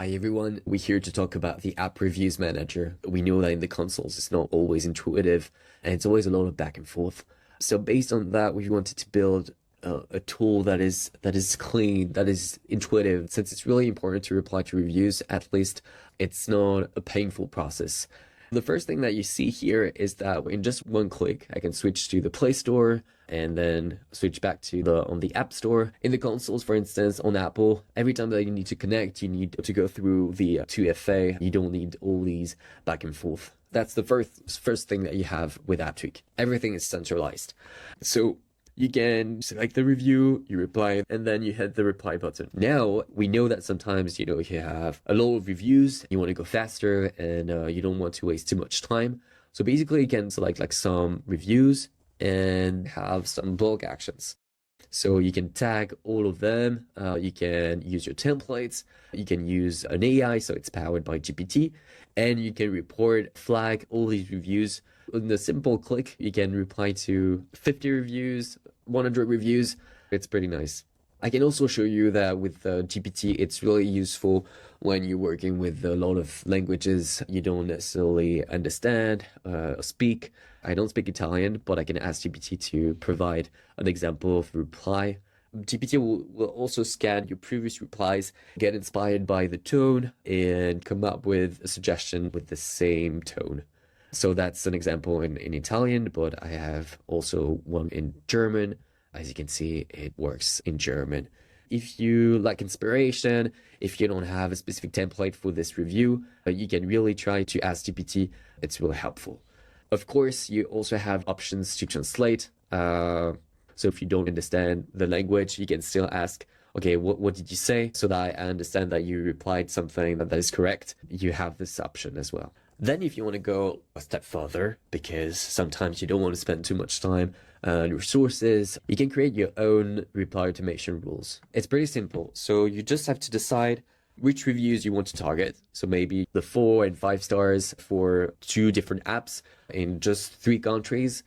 Hi everyone, we're here to talk about the app reviews manager. We know that in the consoles it's not always intuitive and it's always a lot of back and forth. So based on that, we wanted to build a tool that is clean, that is intuitive. Since it's really important to reply to reviews, at least it's not a painful process. The first thing that you see here is that in just one click, I can switch to the Play Store and then switch back to on the App Store. In the consoles, for instance, on Apple, every time that you need to connect, you need to go through the 2FA. You don't need all these back and forth. That's the first thing that you have with AppTweak. Everything is centralized. So you can select the review, you reply, and then you hit the reply button. Now, we know that sometimes, you have a lot of reviews, you want to go faster, and you don't want to waste too much time. So basically, you can select like some reviews and have some bulk actions. So you can tag all of them, you can use your templates, you can use an AI, so it's powered by GPT, and you can report, flag all these reviews. In the simple click, you can reply to 50 reviews, 100 reviews. It's pretty nice. I can also show you that with GPT, it's really useful when you're working with a lot of languages you don't necessarily understand or speak. I don't speak Italian, but I can ask GPT to provide an example of reply. GPT will also scan your previous replies, get inspired by the tone, and come up with a suggestion with the same tone. So that's an example in Italian, but I have also one in German. As you can see, it works in German. If you like inspiration, if you don't have a specific template for this review, you can really try to ask GPT. It's really helpful. Of course, you also have options to translate. So if you don't understand the language, you can still ask, okay, what did you say? So that I understand that you replied something that is correct. You have this option as well. Then if you want to go a step further, because sometimes you don't want to spend too much time and resources, you can create your own reply automation rules. It's pretty simple. So you just have to decide which reviews you want to target. So maybe the 4 and 5 stars for 2 different apps in just 3 countries.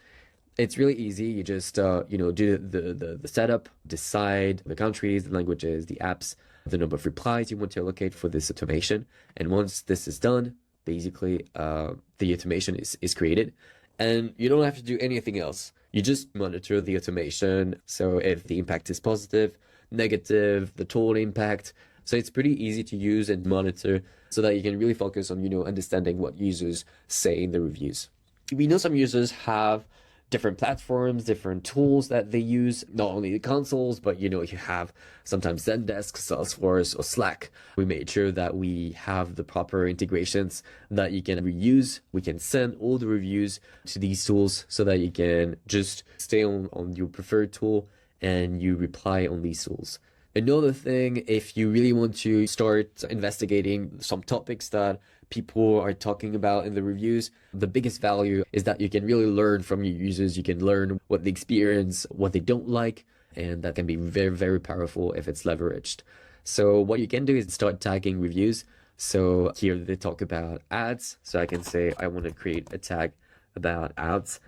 It's really easy. You just do the setup, decide the countries, the languages, the apps, the number of replies you want to allocate for this automation. And once this is done, basically the automation is created, and you don't have to do anything else. You just monitor the automation. So if the impact is positive, negative, the total impact. So it's pretty easy to use and monitor so that you can really focus on, understanding what users say in the reviews. We know some users have different platforms, different tools that they use, not only the consoles, but you have sometimes Zendesk, Salesforce, or Slack. We made sure that we have the proper integrations that you can reuse. We can send all the reviews to these tools so that you can just stay on your preferred tool and you reply on these tools. Another thing, if you really want to start investigating some topics that people are talking about in the reviews, the biggest value is that you can really learn from your users. You can learn what they experience, what they don't like, and that can be very, very powerful if it's leveraged. So what you can do is start tagging reviews. So here they talk about ads. So I can say I want to create a tag about ads,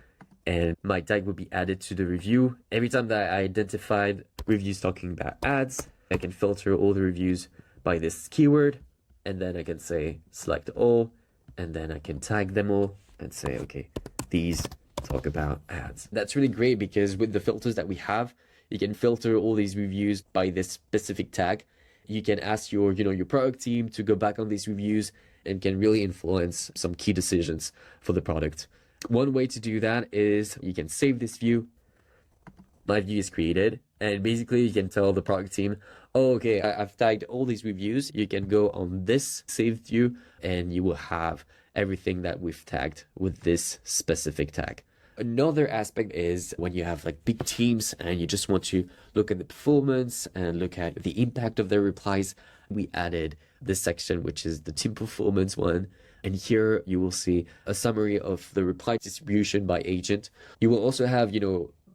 and my tag would be added to the review. Every time that I identified reviews talking about ads, I can filter all the reviews by this keyword, and then I can say select all, and then I can tag them all and say, okay, these talk about ads. That's really great because with the filters that we have, you can filter all these reviews by this specific tag. You can ask your product team to go back on these reviews and can really influence some key decisions for the product. One way to do that is you can save this view. My view is created, and basically you can tell the product team, oh, okay, I've tagged all these reviews. You can go on this saved view and you will have everything that we've tagged with this specific tag. Another aspect is when you have like big teams and you just want to look at the performance and look at the impact of their replies. We added this section, which is the team performance one. And here you will see a summary of the reply distribution by agent. You will also have,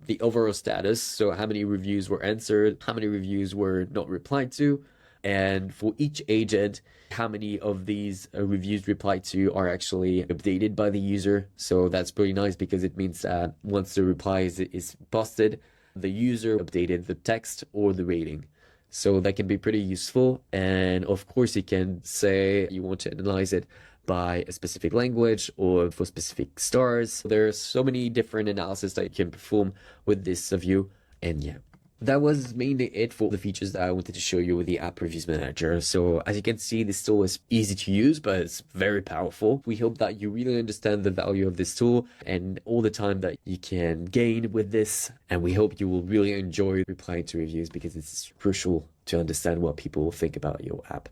the overall status. So how many reviews were answered, how many reviews were not replied to. And for each agent, how many of these reviews replied to are actually updated by the user. So that's pretty nice because it means that once the reply is posted, the user updated the text or the rating. So that can be pretty useful. And of course, you can say you want to analyze it by a specific language or for specific stars. There are so many different analysis that you can perform with this view. And yeah, that was mainly it for the features that I wanted to show you with the app reviews manager. So as you can see, this tool is easy to use, but it's very powerful. We hope that you really understand the value of this tool and all the time that you can gain with this. And we hope you will really enjoy replying to reviews because it's crucial to understand what people think about your app.